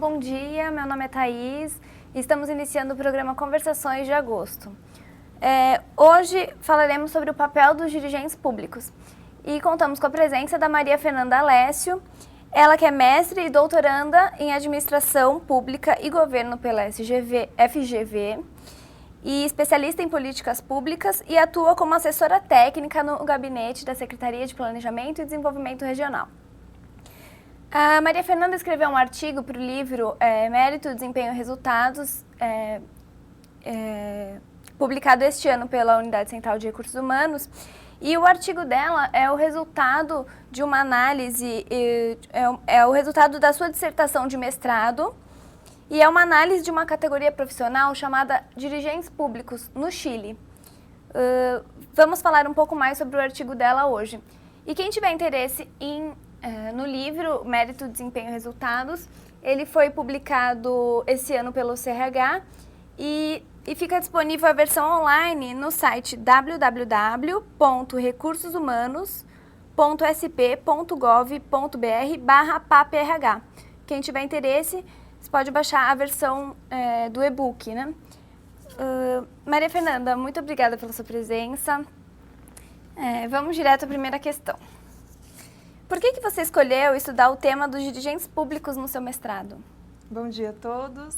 bom dia. Meu nome é Thaís e estamos iniciando o programa Conversações de Agosto. Hoje falaremos sobre o papel dos dirigentes públicos e contamos com a presença da Maria Fernanda Alessio, ela que é mestre e doutoranda em Administração Pública e Governo pela FGV e especialista em políticas públicas e atua como assessora técnica no gabinete da Secretaria de Planejamento e Desenvolvimento Regional. A Maria Fernanda escreveu um artigo para o livro Mérito, Desempenho e Resultados, publicado este ano pela Unidade Central de Recursos Humanos, e o artigo dela é o resultado de uma análise, é o resultado da sua dissertação de mestrado, e é uma análise de uma categoria profissional chamada Dirigentes Públicos no Chile. Vamos falar um pouco mais sobre o artigo dela hoje. E quem tiver interesse no livro Mérito, Desempenho e Resultados, ele foi publicado esse ano pelo CRH e fica disponível a versão online no site www.recursosumanos.sp.gov.br/paprh. Quem tiver interesse, você pode baixar a versão do e-book, né? Maria Fernanda, muito obrigada pela sua presença. Vamos direto à primeira questão. Por que você escolheu estudar o tema dos dirigentes públicos no seu mestrado? Bom dia a todos.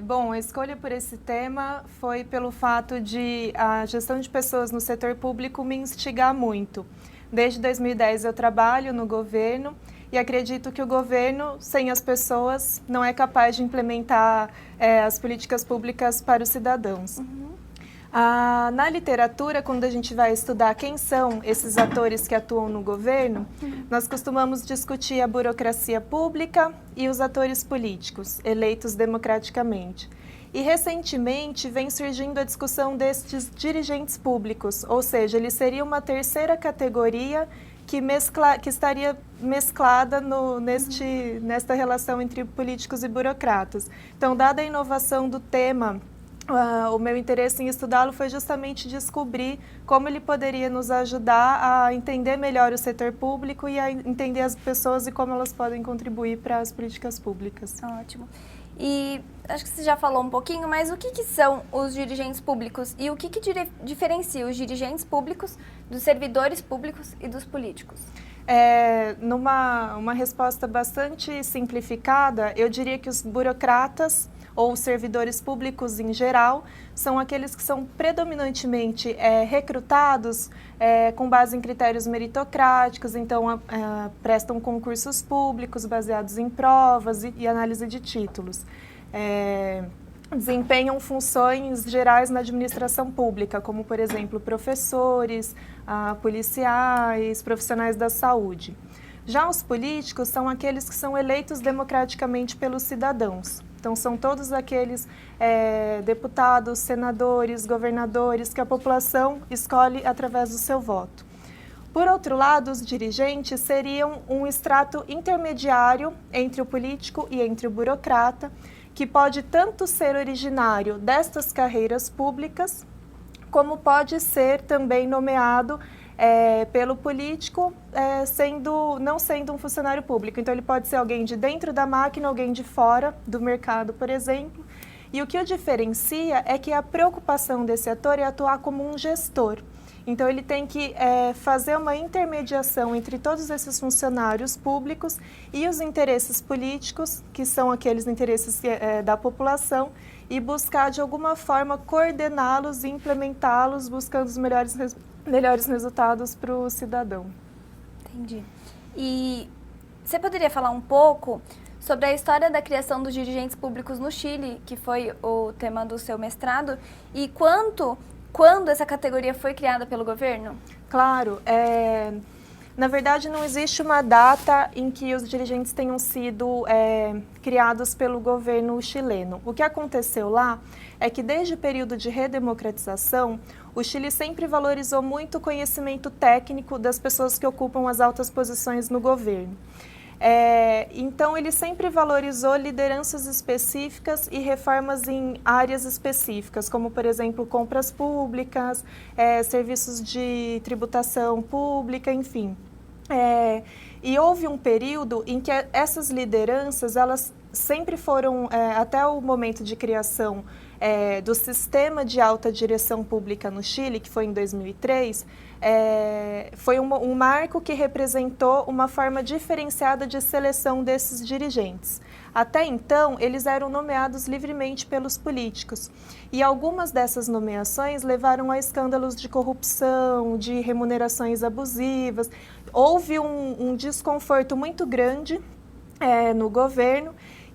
Bom, a escolha por esse tema foi pelo fato de a gestão de pessoas no setor público me instigar muito. Desde 2010 eu trabalho no governo e acredito que o governo, sem as pessoas, não é capaz de implementar as políticas públicas para os cidadãos. Uhum. Na literatura, quando a gente vai estudar quem são esses atores que atuam no governo, nós costumamos discutir a burocracia pública e os atores políticos, eleitos democraticamente. E, recentemente, vem surgindo a discussão destes dirigentes públicos, ou seja, ele seria uma terceira categoria que estaria mesclada nesta relação entre políticos e burocratas. Então, dada a inovação do tema, o meu interesse em estudá-lo foi justamente descobrir como ele poderia nos ajudar a entender melhor o setor público e a entender as pessoas e como elas podem contribuir para as políticas públicas. Ótimo. E acho que você já falou um pouquinho, mas o que são os dirigentes públicos e o que diferencia os dirigentes públicos dos servidores públicos e dos políticos? Numa resposta bastante simplificada, eu diria que os burocratas ou os servidores públicos em geral são aqueles que são predominantemente recrutados com base em critérios meritocráticos, então prestam concursos públicos baseados em provas e análise de títulos. Desempenham funções gerais na administração pública, como, por exemplo, professores, policiais, profissionais da saúde. Já os políticos são aqueles que são eleitos democraticamente pelos cidadãos. Então, são todos aqueles deputados, senadores, governadores que a população escolhe através do seu voto. Por outro lado, os dirigentes seriam um estrato intermediário entre o político e entre o burocrata, que pode tanto ser originário destas carreiras públicas, como pode ser também nomeado pelo político, não sendo um funcionário público. Então, ele pode ser alguém de dentro da máquina, alguém de fora do mercado, por exemplo. E o que o diferencia é que a preocupação desse ator é atuar como um gestor. Então, ele tem que fazer uma intermediação entre todos esses funcionários públicos e os interesses políticos, que são aqueles interesses da população, e buscar, de alguma forma, coordená-los e implementá-los, buscando os melhores resultados para o cidadão. Entendi. E você poderia falar um pouco sobre a história da criação dos dirigentes públicos no Chile, que foi o tema do seu mestrado, e quando essa categoria foi criada pelo governo? Claro. Na verdade, não existe uma data em que os dirigentes tenham sido criados pelo governo chileno. O que aconteceu lá é que, desde o período de redemocratização, o Chile sempre valorizou muito o conhecimento técnico das pessoas que ocupam as altas posições no governo. Então, ele sempre valorizou lideranças específicas e reformas em áreas específicas, como, por exemplo, compras públicas, serviços de tributação pública, enfim. E houve um período em que essas lideranças, elas sempre foram, até o momento de criação do sistema de alta direção pública no Chile, que foi em 2003, foi um marco que representou uma forma diferenciada de seleção desses dirigentes. Até então, eles eram nomeados livremente pelos políticos. E algumas dessas nomeações levaram a escândalos de corrupção, de remunerações abusivas. Houve um desconforto muito grande no governo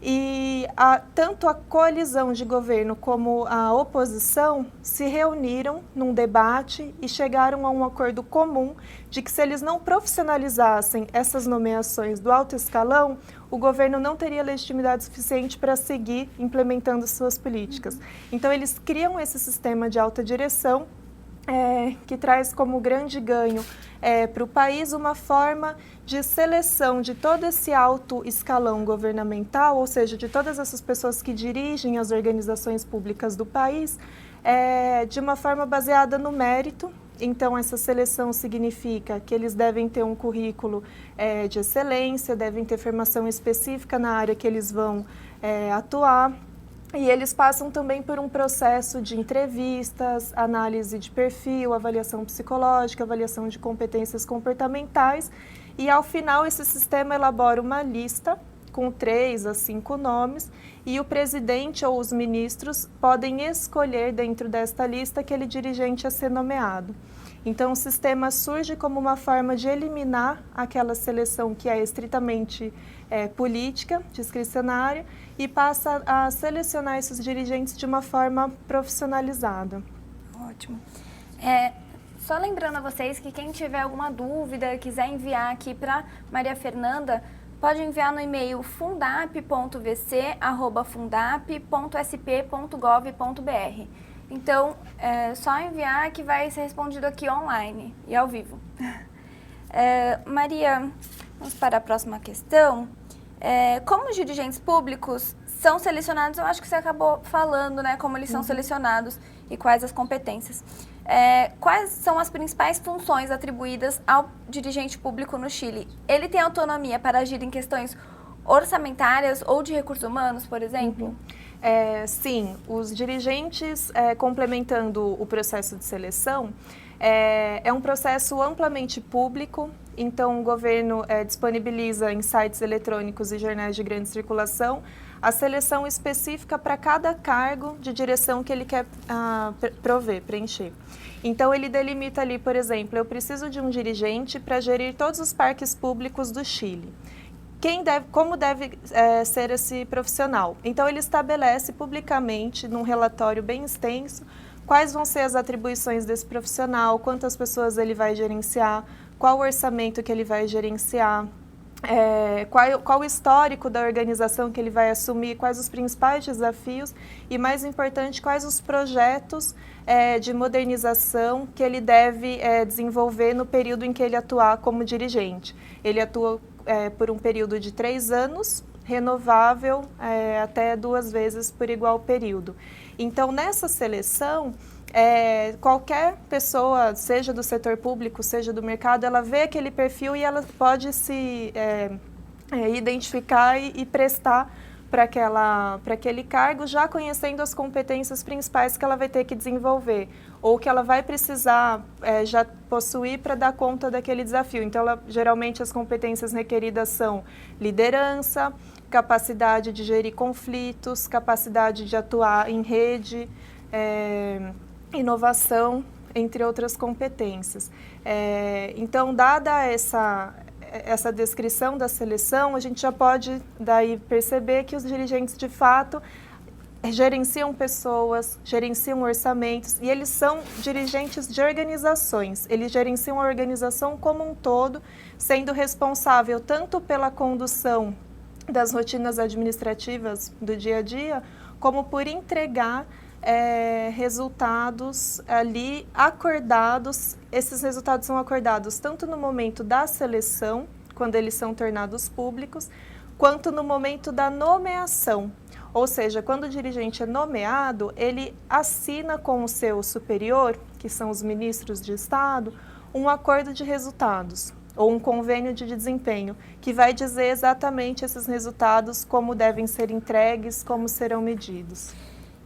e tanto a coalizão de governo como a oposição se reuniram num debate e chegaram a um acordo comum de que se eles não profissionalizassem essas nomeações do alto escalão, o governo não teria legitimidade suficiente para seguir implementando suas políticas. Então, eles criam esse sistema de alta direção que traz como grande ganho para o país uma forma de seleção de todo esse alto escalão governamental, ou seja, de todas essas pessoas que dirigem as organizações públicas do país, de uma forma baseada no mérito. Então, essa seleção significa que eles devem ter um currículo de excelência, devem ter formação específica na área que eles vão atuar. E eles passam também por um processo de entrevistas, análise de perfil, avaliação psicológica, avaliação de competências comportamentais. E, ao final, esse sistema elabora uma lista com 3 a 5 nomes e o presidente ou os ministros podem escolher dentro desta lista aquele dirigente a ser nomeado. Então, o sistema surge como uma forma de eliminar aquela seleção que é estritamente política, discricionária, e passa a selecionar esses dirigentes de uma forma profissionalizada. Ótimo. Só lembrando a vocês que quem tiver alguma dúvida, quiser enviar aqui para Maria Fernanda, pode enviar no e-mail fundap.vc@fundap.sp.gov.br. Então, é só enviar que vai ser respondido aqui online e ao vivo. Maria, vamos para a próxima questão. Como os dirigentes públicos são selecionados? Eu acho que você acabou falando, né, como eles são selecionados e quais as competências. Quais são as principais funções atribuídas ao dirigente público no Chile? Ele tem autonomia para agir em questões orçamentárias ou de recursos humanos, por exemplo? Sim, os dirigentes, complementando o processo de seleção, é um processo amplamente público. Então, o governo disponibiliza em sites eletrônicos e jornais de grande circulação a seleção específica para cada cargo de direção que ele quer preencher. Então, ele delimita ali, por exemplo, eu preciso de um dirigente para gerir todos os parques públicos do Chile. Como deve ser esse profissional? Então, ele estabelece publicamente, num relatório bem extenso, quais vão ser as atribuições desse profissional, quantas pessoas ele vai gerenciar, qual o orçamento que ele vai gerenciar, qual o histórico da organização que ele vai assumir, quais os principais desafios e, mais importante, quais os projetos de modernização que ele deve desenvolver no período em que ele atuar como dirigente. Ele atua por um período de 3 anos, renovável até 2 vezes por igual período. Então, nessa seleção, qualquer pessoa, seja do setor público, seja do mercado, ela vê aquele perfil e ela pode se identificar e prestar para aquele cargo, já conhecendo as competências principais que ela vai ter que desenvolver, ou que ela vai precisar já possuir para dar conta daquele desafio. Então, geralmente, as competências requeridas são liderança, capacidade de gerir conflitos, capacidade de atuar em rede, inovação, entre outras competências. Então, dada essa descrição da seleção, a gente já pode daí perceber que os dirigentes, de fato, gerenciam pessoas, gerenciam orçamentos e eles são dirigentes de organizações. Eles gerenciam a organização como um todo, sendo responsável tanto pela condução das rotinas administrativas do dia a dia, como por entregar resultados ali acordados. Esses resultados são acordados tanto no momento da seleção, quando eles são tornados públicos, quanto no momento da nomeação. Ou seja, quando o dirigente é nomeado, ele assina com o seu superior, que são os ministros de Estado, um acordo de resultados. ou um convênio de desempenho, que vai dizer exatamente esses resultados, como devem ser entregues, como serão medidos.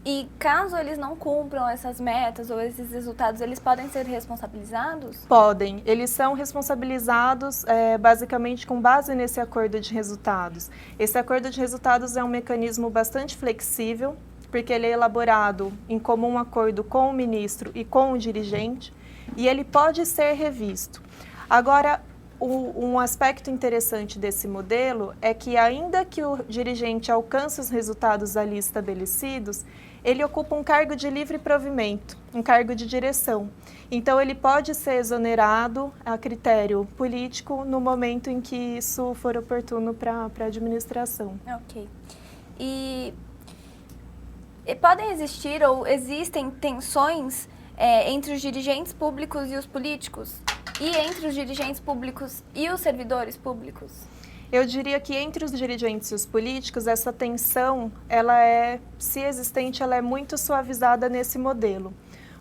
E caso eles não cumpram essas metas ou esses resultados, eles podem ser responsabilizados? Podem. Eles são responsabilizados basicamente com base nesse acordo de resultados. Esse acordo de resultados é um mecanismo bastante flexível, porque ele é elaborado em comum acordo com o ministro e com o dirigente, e ele pode ser revisto. Agora, um aspecto interessante desse modelo é que, ainda que o dirigente alcance os resultados ali estabelecidos, ele ocupa um cargo de livre provimento, um cargo de direção. Então, ele pode ser exonerado a critério político no momento em que isso for oportuno para a administração. Ok. E podem existir ou existem tensões entre os dirigentes públicos e os políticos? E entre os dirigentes públicos e os servidores públicos? Eu diria que entre os dirigentes e os políticos, essa tensão, se existente, ela é muito suavizada nesse modelo.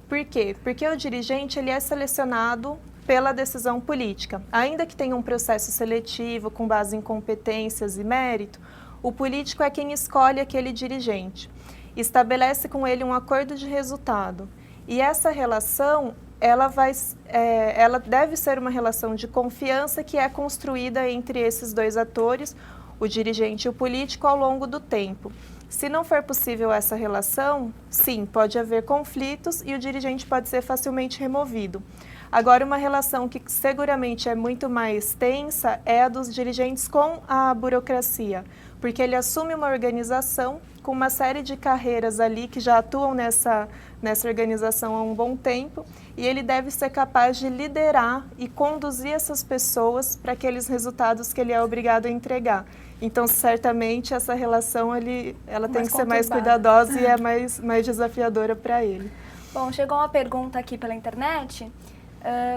Por quê? Porque o dirigente ele é selecionado pela decisão política. Ainda que tenha um processo seletivo com base em competências e mérito, o político é quem escolhe aquele dirigente. Estabelece com ele um acordo de resultado. E essa relação, ela deve ser uma relação de confiança que é construída entre esses dois atores, o dirigente e o político, ao longo do tempo. Se não for possível essa relação, sim, pode haver conflitos e o dirigente pode ser facilmente removido. Agora, uma relação que seguramente é muito mais tensa é a dos dirigentes com a burocracia, porque ele assume uma organização com uma série de carreiras ali que já atuam nessa organização há um bom tempo, e ele deve ser capaz de liderar e conduzir essas pessoas para aqueles resultados que ele é obrigado a entregar. Então, certamente, essa relação ela tem que ser mais cuidadosa e é mais desafiadora para ele. Bom, chegou uma pergunta aqui pela internet.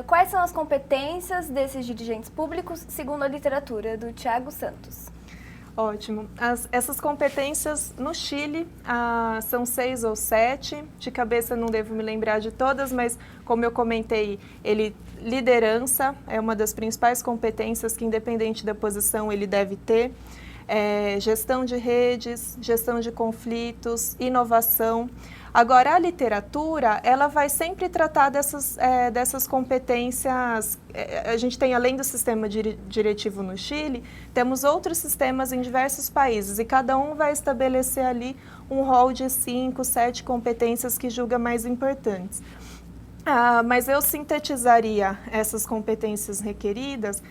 Quais são as competências desses dirigentes públicos, segundo a literatura, do Thiago Santos? Ótimo. Essas competências no Chile são 6 ou 7. De cabeça não devo me lembrar de todas, mas como eu comentei, liderança é uma das principais competências que, independente da posição, ele deve ter. Gestão de redes, gestão de conflitos, inovação. Agora, a literatura, ela vai sempre tratar dessas competências. A gente tem, além do sistema diretivo no Chile, temos outros sistemas em diversos países, e cada um vai estabelecer ali um rol de 5, 7 competências que julga mais importantes. Mas eu sintetizaria essas competências requeridas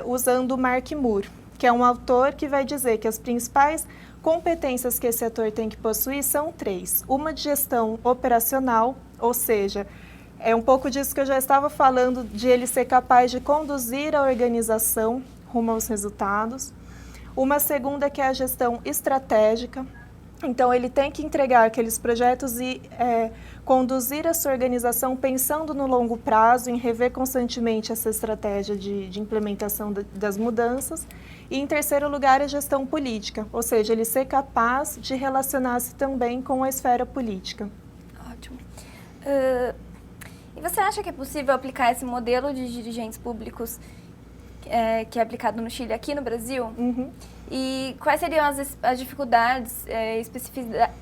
usando o Mark Moore, que é um autor que vai dizer que as principais competências que esse ator tem que possuir são 3. Uma de gestão operacional, ou seja, é um pouco disso que eu já estava falando, de ele ser capaz de conduzir a organização rumo aos resultados. Uma segunda, que é a gestão estratégica. Então, ele tem que entregar aqueles projetos e conduzir a sua organização pensando no longo prazo, em rever constantemente essa estratégia de implementação das mudanças. E, em terceiro lugar, a gestão política, ou seja, ele ser capaz de relacionar-se também com a esfera política. Ótimo. E você acha que é possível aplicar esse modelo de dirigentes públicos que é aplicado no Chile aqui no Brasil? Uhum. E quais seriam as dificuldades,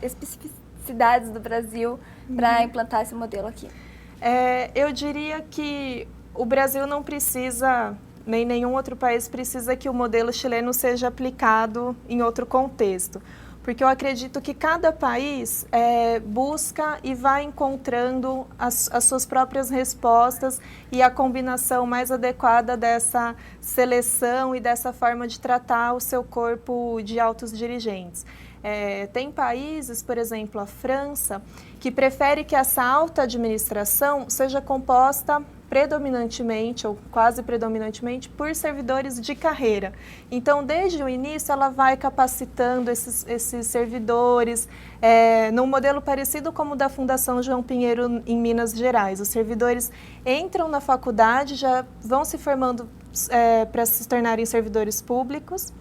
especificidades do Brasil para implantar esse modelo aqui? Eu diria que o Brasil não precisa, nem nenhum outro país precisa que o modelo chileno seja aplicado em outro contexto. Porque eu acredito que cada país busca e vai encontrando as suas próprias respostas e a combinação mais adequada dessa seleção e dessa forma de tratar o seu corpo de altos dirigentes. Tem países, por exemplo, a França, que prefere que essa alta administração seja composta predominantemente, ou quase predominantemente, por servidores de carreira. Então, desde o início, ela vai capacitando esses servidores, num modelo parecido como o da Fundação João Pinheiro, em Minas Gerais. Os servidores entram na faculdade, já vão se formando para se tornarem servidores públicos,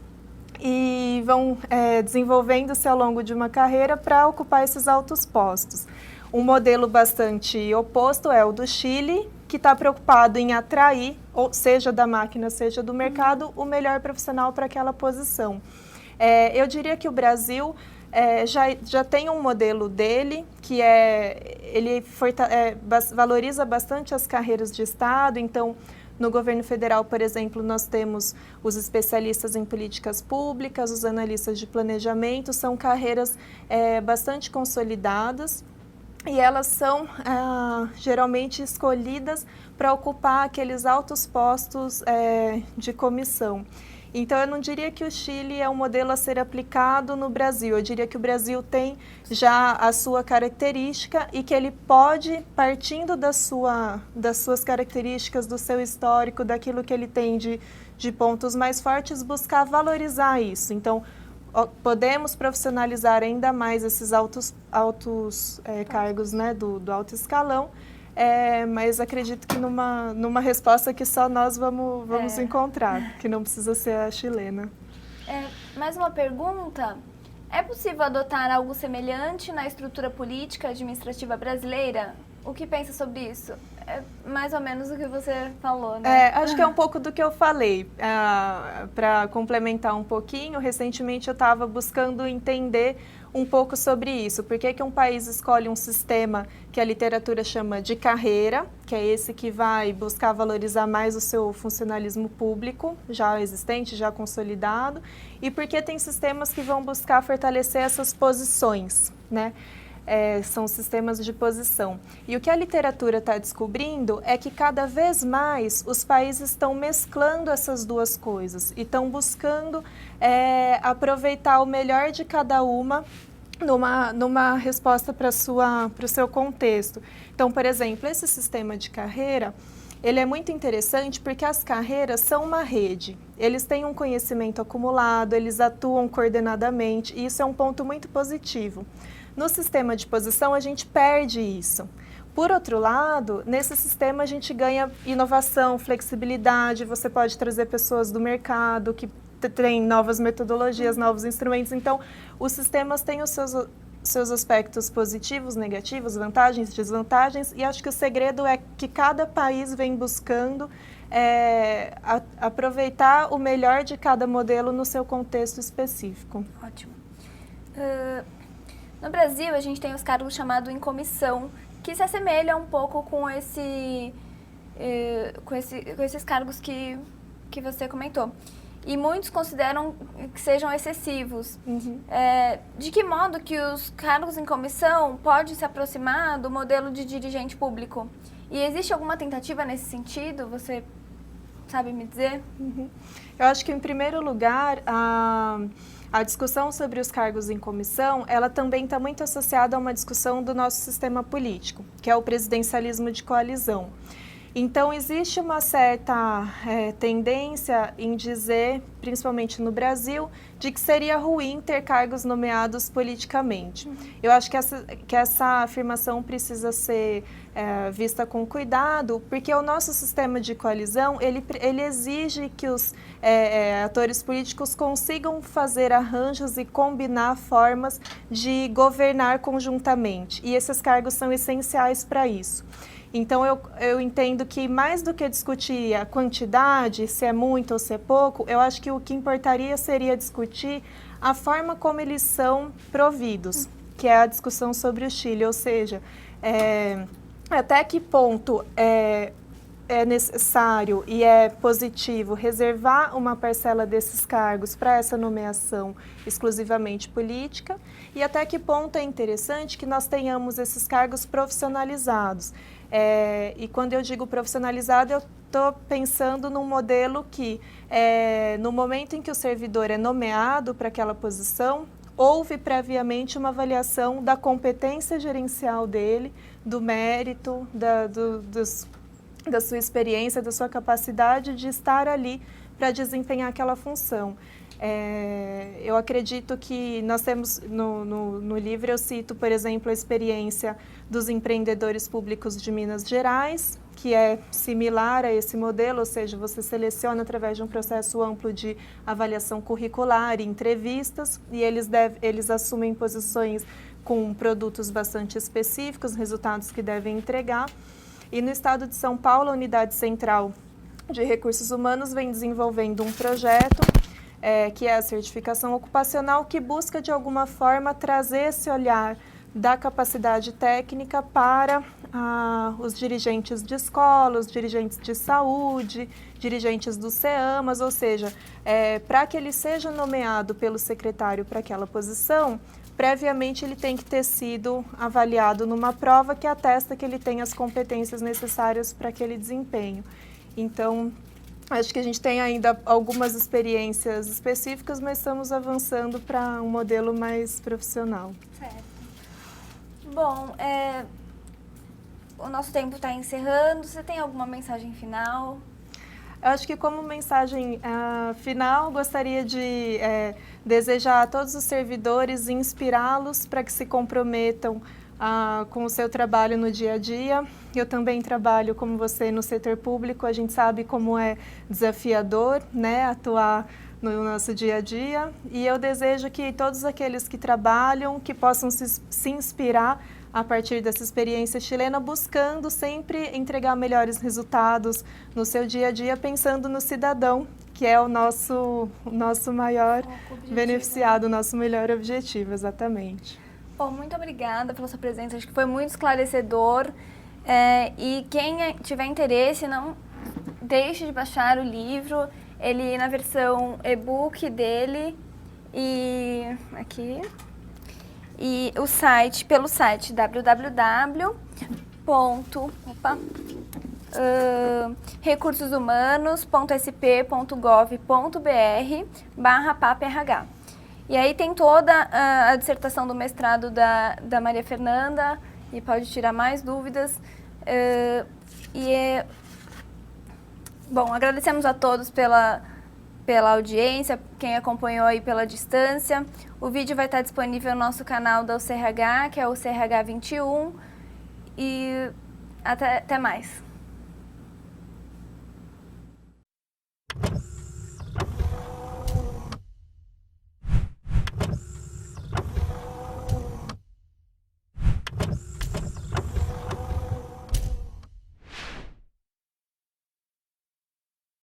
e vão desenvolvendo-se ao longo de uma carreira para ocupar esses altos postos. Um modelo bastante oposto é o do Chile, que está preocupado em atrair, ou seja da máquina, seja do mercado, o melhor profissional para aquela posição. Eu diria que o Brasil já tem um modelo dele, que valoriza bastante as carreiras de Estado. Então, no governo federal, por exemplo, nós temos os especialistas em políticas públicas, os analistas de planejamento, são carreiras bastante consolidadas e elas são geralmente escolhidas para ocupar aqueles altos postos de comissão. Então, eu não diria que o Chile é um modelo a ser aplicado no Brasil. Eu diria que o Brasil tem já a sua característica e que ele pode, partindo das suas características, do seu histórico, daquilo que ele tem de pontos mais fortes, buscar valorizar isso. Então, podemos profissionalizar ainda mais esses altos cargos, né, do alto escalão. Mas acredito que numa resposta que só nós vamos encontrar, que não precisa ser a chilena. Mais uma pergunta. É possível adotar algo semelhante na estrutura política administrativa brasileira? O que pensa sobre isso? É mais ou menos o que você falou, né? Acho que é um pouco do que eu falei. Para complementar um pouquinho, recentemente eu estava buscando entender um pouco sobre isso. Por que um país escolhe um sistema que a literatura chama de carreira, que é esse que vai buscar valorizar mais o seu funcionalismo público, já existente, já consolidado, e por que tem sistemas que vão buscar fortalecer essas posições, né? São sistemas de posição. E o que a literatura está descobrindo é que cada vez mais os países estão mesclando essas duas coisas e estão buscando aproveitar o melhor de cada uma numa resposta para o seu contexto. Então, por exemplo, esse sistema de carreira, ele é muito interessante porque as carreiras são uma rede. Eles têm um conhecimento acumulado, eles atuam coordenadamente e isso é um ponto muito positivo. No sistema de posição, a gente perde isso. Por outro lado, nesse sistema a gente ganha inovação, flexibilidade, você pode trazer pessoas do mercado que têm novas metodologias, novos instrumentos. Então, os sistemas têm os seus aspectos positivos, negativos, vantagens, desvantagens, e acho que o segredo é que cada país vem buscando aproveitar o melhor de cada modelo no seu contexto específico. Ótimo. No Brasil, a gente tem os cargos chamados em comissão, que se assemelham um pouco com esses cargos que você comentou. E muitos consideram que sejam excessivos. Uhum. De que modo que os cargos em comissão podem se aproximar do modelo de dirigente público? E existe alguma tentativa nesse sentido? Você sabe me dizer? Uhum. Eu acho que, em primeiro lugar, a discussão sobre os cargos em comissão, ela também está muito associada a uma discussão do nosso sistema político, que é o presidencialismo de coalizão. Então, existe uma certa tendência em dizer, principalmente no Brasil, de que seria ruim ter cargos nomeados politicamente. Eu acho que essa afirmação precisa ser vista com cuidado, porque o nosso sistema de coalizão, ele exige que os atores políticos consigam fazer arranjos e combinar formas de governar conjuntamente. E esses cargos são essenciais para isso. Então, eu entendo que mais do que discutir a quantidade, se é muito ou se é pouco, eu acho que o que importaria seria discutir a forma como eles são providos, que é a discussão sobre o Chile, ou seja, até que ponto é necessário e é positivo reservar uma parcela desses cargos para essa nomeação exclusivamente política e até que ponto é interessante que nós tenhamos esses cargos profissionalizados. E quando eu digo profissionalizado, eu estou pensando num modelo que, no momento em que o servidor é nomeado para aquela posição, houve previamente uma avaliação da competência gerencial dele, do mérito, da sua experiência, da sua capacidade de estar ali para desempenhar aquela função. Eu acredito que nós temos, no livro eu cito, por exemplo, a experiência dos empreendedores públicos de Minas Gerais, que é similar a esse modelo, ou seja, você seleciona através de um processo amplo de avaliação curricular e entrevistas, e eles assumem posições com produtos bastante específicos, resultados que devem entregar. E no estado de São Paulo, a Unidade Central de Recursos Humanos vem desenvolvendo um projeto que é a certificação ocupacional, que busca de alguma forma trazer esse olhar da capacidade técnica para os dirigentes de escola, os dirigentes de saúde, dirigentes dos CEAMAS, ou seja, para que ele seja nomeado pelo secretário para aquela posição, previamente ele tem que ter sido avaliado numa prova que atesta que ele tem as competências necessárias para aquele desempenho. Então, acho que a gente tem ainda algumas experiências específicas, mas estamos avançando para um modelo mais profissional. Certo. Bom, o nosso tempo está encerrando. Você tem alguma mensagem final? Eu acho que como mensagem final, gostaria de desejar a todos os servidores e inspirá-los para que se comprometam com o seu trabalho no dia a dia. Eu também trabalho, como você, no setor público. A gente sabe como é desafiador, né, atuar no nosso dia a dia. E eu desejo que todos aqueles que trabalham, que possam se inspirar a partir dessa experiência chilena, buscando sempre entregar melhores resultados no seu dia a dia, pensando no cidadão, que é o nosso maior beneficiado, o nosso melhor objetivo, exatamente. Bom, muito obrigada pela sua presença, acho que foi muito esclarecedor. E quem tiver interesse, não deixe de baixar o livro, ele na versão e-book dele e aqui. E o site, pelo site www.recursoshumanos.sp.gov.br/paprh. E aí tem toda a dissertação do mestrado da Maria Fernanda e pode tirar mais dúvidas. Bom, agradecemos a todos pela audiência, quem acompanhou aí pela distância. O vídeo vai estar disponível no nosso canal da UCRH, que é o CRH 21. E até mais.